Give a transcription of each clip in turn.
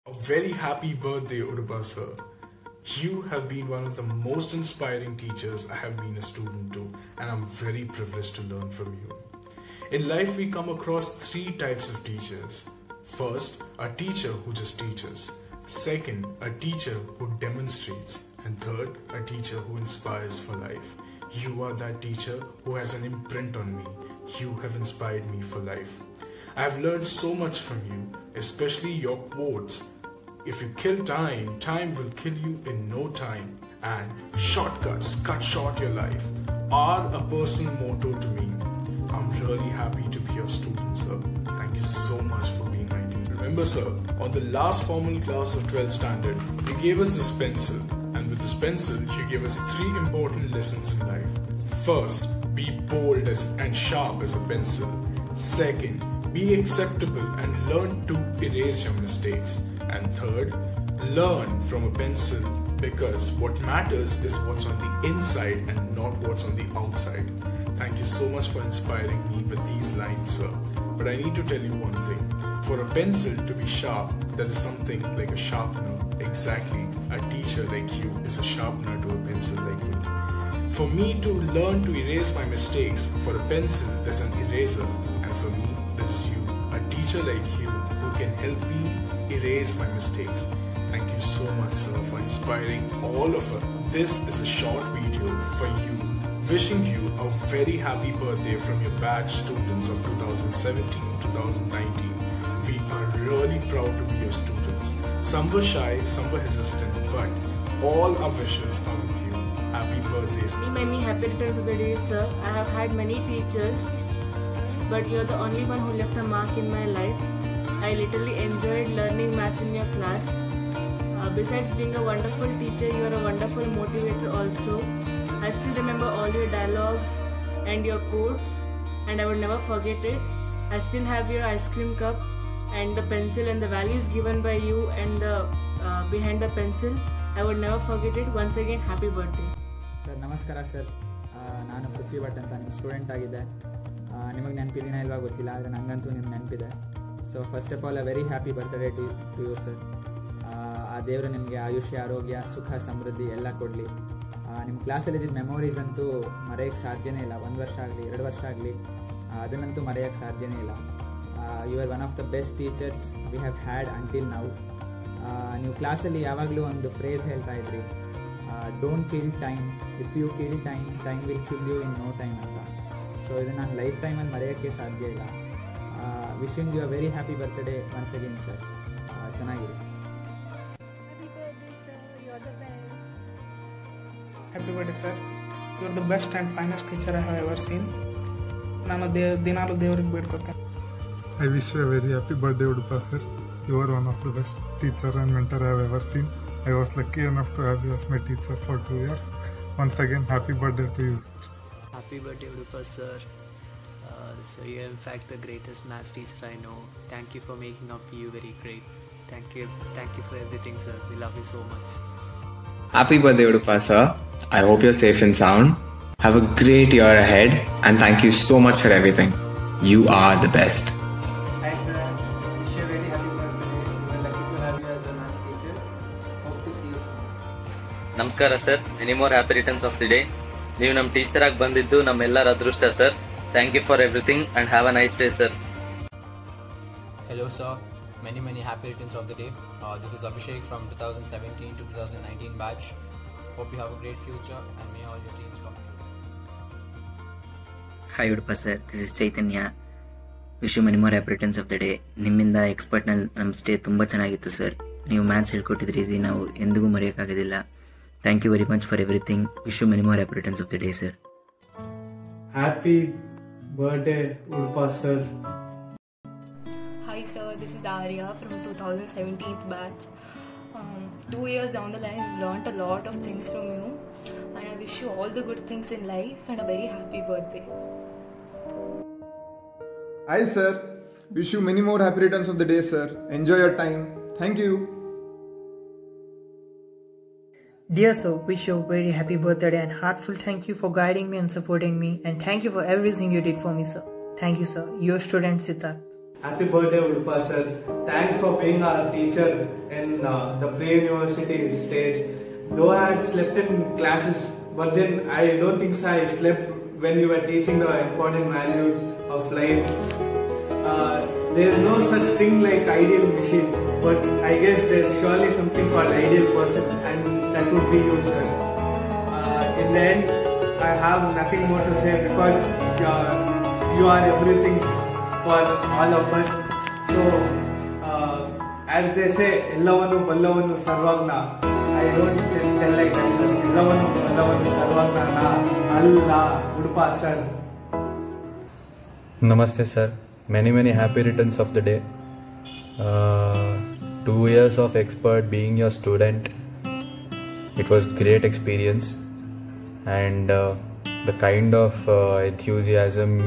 A very happy birthday, Udupa sir. You have been one of the most inspiring teachers I have been a student to, and I'm very privileged to learn from you. In life, we come across three types of teachers. First, a teacher who just teaches. Second, a teacher who demonstrates. And third, a teacher who inspires for life. You are that teacher who has an imprint on me. You have inspired me for life. I have learned so much from you, especially your quotes. If you kill time, time will kill you in no time. And shortcuts, cut short your life, are a personal motto to me. I'm really happy to be your student, sir. Thank you so much for being my teacher. Remember, sir, on the last formal class of 12th standard, you gave us this pencil. And with this pencil, you gave us three important lessons in life. First, be bold and sharp as a pencil. Second, be acceptable and learn to erase your mistakes. And third, learn from a pencil, because what matters is what's on the inside and not what's on the outside. Thank you so much for inspiring me with these lines, sir. But I need to tell you one thing. For a pencil to be sharp, there is something like a sharpener. Exactly, a teacher like you is a sharpener to a pencil like me. For me to learn to erase my mistakes, for a pencil there's an eraser, and for me there's you, a teacher like you who can help me erase my mistakes. Thank you so much, sir, for inspiring all of us. This is a short video for you, wishing you a very happy birthday from your batch students of 2017-2019. We are really proud to be your students. Some were shy, some were hesitant, but all our wishes are with you. Happy birthday. Many happy returns of the day, sir. I have had many teachers, but you're the only one who left a mark in my life. I literally enjoyed learning maths in your class. Besides being a wonderful teacher, you are a wonderful motivator also. I still remember all your dialogues and your quotes, and I would never forget it. I still have your ice cream cup and the pencil and the values given by you and the behind the pencil. I would never forget it. Once again, happy birthday. Sir, namaskara sir. ನಾನು ಪೃಥ್ವಿ ಭಟ್ ಅಂತ ನಿಮ್ಮ student ಆಗಿದ್ದೆ. ನಿಮಗೆ ನೆನಪಿದ್ದೀನಾ ಇಲ್ವಾ ಗೊತ್ತಿಲ್ಲ, ಆದರೆ ನನಗಂತೂ ನಿಮ್ಮ ನೆನಪಿದೆ. So first of all a very happy birthday to you sir. ಆ ದೇವರು ನಿಮಗೆ ಆಯುಷ್ಯ, ಆರೋಗ್ಯ, ಸುಖ, ಸಮೃದ್ಧಿ ಎಲ್ಲ ಕೊಡಲಿ. ನಿಮ್ಮ ಕ್ಲಾಸಲ್ಲಿದ್ದ ಮೆಮೊರೀಸ್ ಅಂತೂ ಮರೆಯೋಕ್ಕೆ ಸಾಧ್ಯನೇ ಇಲ್ಲ. 1 ವರ್ಷ ಆಗಲಿ 2 ವರ್ಷ ಆಗಲಿ ಅದನ್ನಂತೂ ಮರೆಯೋಕ್ಕೆ ಸಾಧ್ಯನೇ ಇಲ್ಲ. You are one of the best teachers we have had until now. ನೀವು ಕ್ಲಾಸಲ್ಲಿ ಯಾವಾಗಲೂ ಒಂದು ಫ್ರೇಸ್ ಹೇಳ್ತಾ ಇದ್ರಿ, don't kill time, if you kill time, time will kill you in no time ಅಂತ. ಸೊ ಇದು ನಾನು ಲೈಫ್ ಟೈಮಲ್ಲಿ ಮರೆಯೋಕ್ಕೆ ಸಾಧ್ಯ ಇಲ್ಲ. Wishing you a very happy birthday once again sir. ಚೆನ್ನಾಗಿದೆ. Happy birthday, sir. You are the best and finest teacher I have ever seen. ನಾನು ದಿನಾಲು ದೇವರಿಗೆ ಬೇಡ್ಕೊತೇನೆ. I wish you a very happy birthday, Udupa sir. You are one of the best teacher and mentor I have ever seen. I was lucky enough to have you as my teacher for 2 years. Once again, happy birthday to you, sir. Happy birthday, Udupa sir. So you are in fact the greatest maths teacher I know. Thank you for making up you very great. Thank you for everything, sir. We love you so much. Happy birthday, Udupa sir. I hope you're safe and sound. Have a great year ahead, and thank you so much for everything. You are the best. Hi sir, wish you a very happy birthday. We are lucky to have you as a maths teacher. Hope to see you soon. ನಮಸ್ಕಾರ sir. Many more happy returns of the day. ನೀವು ನಮ್ಮ teacher ಆಗಿ ಬಂದಿದ್ದು ನಮ್ಮೆಲ್ಲರ ಅದೃಷ್ಟ sir. Thank you for everything and have a nice day sir. Hello sir, many happy returns of the day. This is Abhishek from 2017 to 2019 batch. Hope you have a great future and may all your dreams come true. Hi Udupa sir, this is Chaitanya. Wish you many more happy returns of the day. ನಿಮ್ಮಿಂದ ಎಕ್ಸ್ಪರ್ಟ್ನಲ್ಲಿ ನಮ್ಮ stay ತುಂಬ ಚೆನ್ನಾಗಿತ್ತು sir. ನೀವು maths ಹೇಳ್ಕೊಟ್ಟಿದ್ರಿ, ಇದು ನಾವು ಎಂದಿಗೂ ಮರೆಯೋಕ್ಕಾಗೋದಿಲ್ಲ. Thank you very much for everything. Wish you many more happy returns of the day sir. Happy birthday Udupa sir. Hi sir, this is Arya from 2017th batch. 2 years down the line, I've learned a lot of things from you, and I wish you all the good things in life and a very happy birthday. Hi sir, wish you many more happy returns of the day sir. Enjoy your time. Thank you. Dear sir, wish you a very happy birthday and heartfelt thank you for guiding me and supporting me, and thank you for everything you did for me sir. Thank you sir. Your student Siddharth. Happy birthday, Udupa sir. Thanks for being our teacher in the pre-university stage. Though I had slept in classes, but then I don't think so I slept when you were teaching the important values of life. There is no such thing like ideal machine, but I guess there's surely something called ideal person, and that would be you, sir. In the end, I have nothing more to say because you are everything for all of us. So, as they say, Ellavanu Ballavanu Sarvagna. I don't tell like that, sir. Ellavanu Ballavanu Sarvagna na Allah Udupa sir. Namaste, sir. Many happy returns of the day. 2 years of expert being your student. It was great experience, and the kind of enthusiasm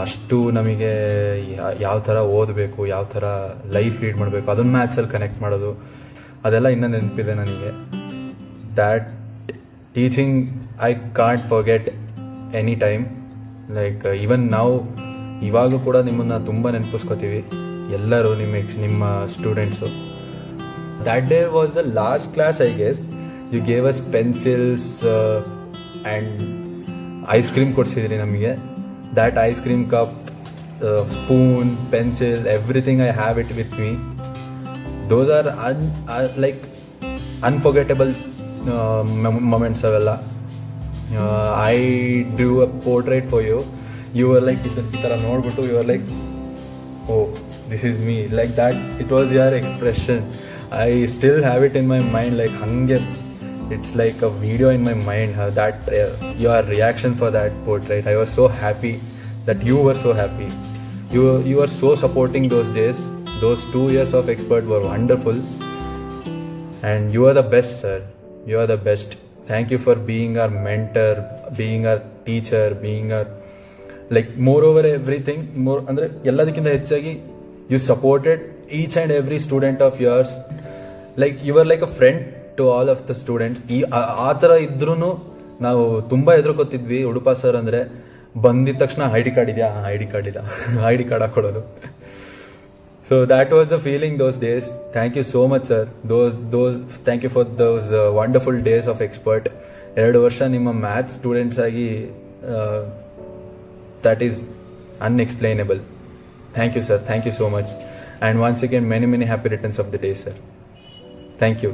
ಅಷ್ಟು ನಮಗೆ ಯಾವ ಥರ ಓದಬೇಕು, ಯಾವ ಥರ life lead ಮಾಡಬೇಕು, ಅದನ್ನು ಮ್ಯಾಥ್ಸಲ್ಲಿ connect ಮಾಡೋದು, ಅದೆಲ್ಲ ಇನ್ನೂ ನೆನಪಿದೆ ನನಗೆ. That teaching I can't forget any time. Like even ನಾವು ಇವಾಗಲೂ ಕೂಡ ನಿಮ್ಮನ್ನು ತುಂಬ ನೆನಪಿಸ್ಕೋತೀವಿ ಎಲ್ಲರೂ, ನಿಮ್ಮ students. That day was the last class, I guess. You gave us pencils and ice cream ಕೊಡಿಸಿದ್ರಿ ನಮಗೆ. That ice cream cup, spoon, pencil, everything, I have it with me. Those are like unforgettable moments avella. I drew a portrait for you. You were like itara nodbitu, you were like, oh, this is me, like that. It was your expression. I still have it in my mind, like hange. It's like a video in my mind, that your reaction for that portrait. I was so happy that you were so happy. You were so supporting those days. Those 2 years of expert were wonderful, and you are the best, sir. You are the best. Thank you for being our mentor, being our teacher, being our, like, moreover everything. More andre elladikkinta hechagi you supported each and every student of yours. Like you were like a friend to all of the students. ಆ ಥರ ಇದ್ರೂ ನಾವು ತುಂಬ ಹೆದರ್ಕೋತಿದ್ವಿ. Udupa sir ಅಂದರೆ ಬಂದಿದ ತಕ್ಷಣ I D card ಇದೆಯಾ, I D card ಹಾಕ್ಕೊಡೋದು. So that was the feeling those days. Thank you so much sir. Thank you for those wonderful days of expert. 2 ವರ್ಷ ನಿಮ್ಮ ಮ್ಯಾಥ್ಸ್ ಸ್ಟೂಡೆಂಟ್ಸ್ ಆಗಿ, that is unexplainable. Thank you sir. Thank you so much. And once again many happy returns of the day, sir. Thank you.